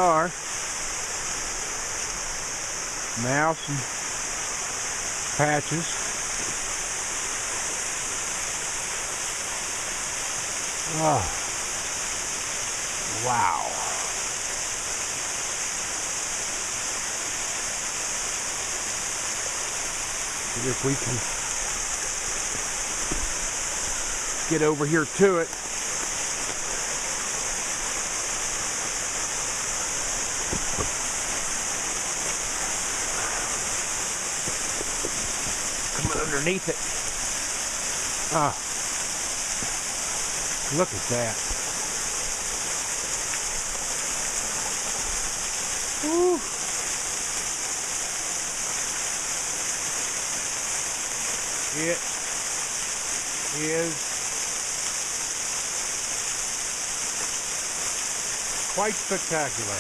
are. Mouse and Patches. Oh, wow. See if we can get over here to it. Coming underneath it. Ah, look at that. Woo. It is quite spectacular.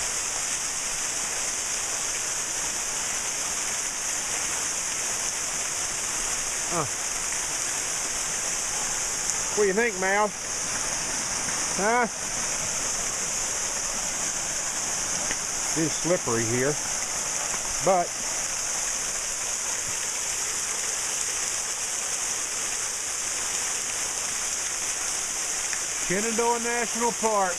What do you think, Mouse? Huh? It is slippery here, but Shenandoah National Park.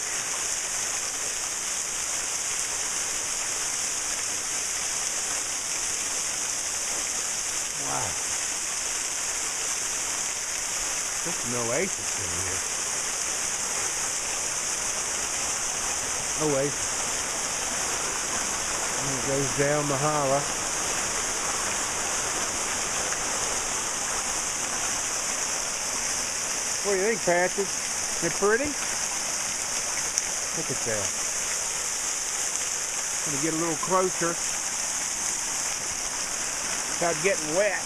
Wow. Just an oasis in here. Oasis. And it goes down the holler. What do you think, Patches? Is it pretty? Look at that. I'm going to get a little closer without getting wet.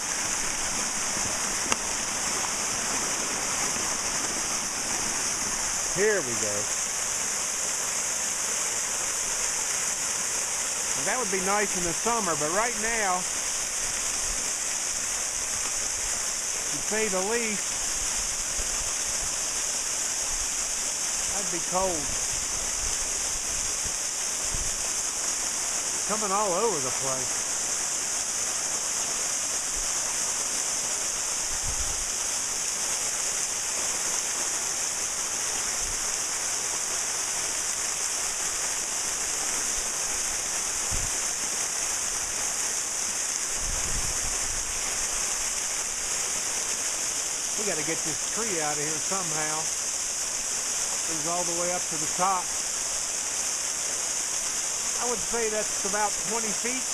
Here we go. Well, that would be nice in the summer, but right now, to say the least, that'd be cold. Coming all over the place. We got to get this tree out of here somehow. It goes all the way up to the top. I would say that's about 20 feet,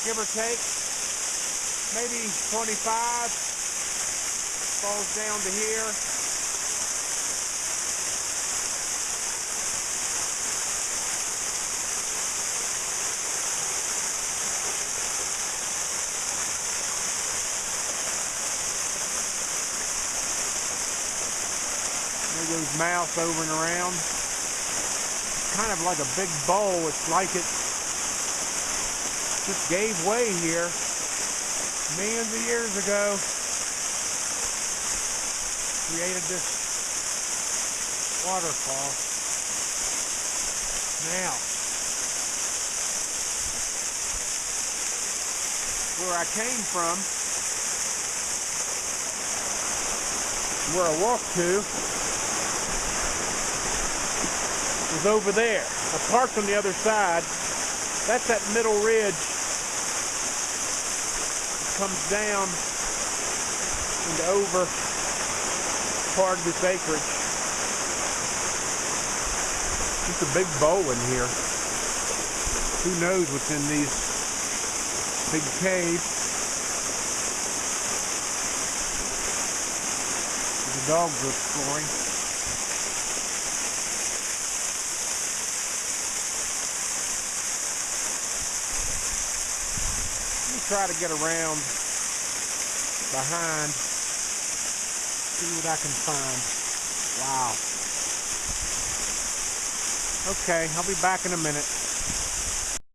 give or take. Maybe 25. Falls down to here. There goes Mouse over and around. It's kind of like a big bowl. It's like it just gave way here millions of years ago. Created this waterfall. Now, where I came from, where I walked to, was over there. I parked on the other side. That's that middle ridge. It comes down and over part of this acreage. Just a big bowl in here. Who knows what's in these big caves. The dogs are exploring. Try to get around behind, see what I can find. Wow. Okay, I'll be back in a minute.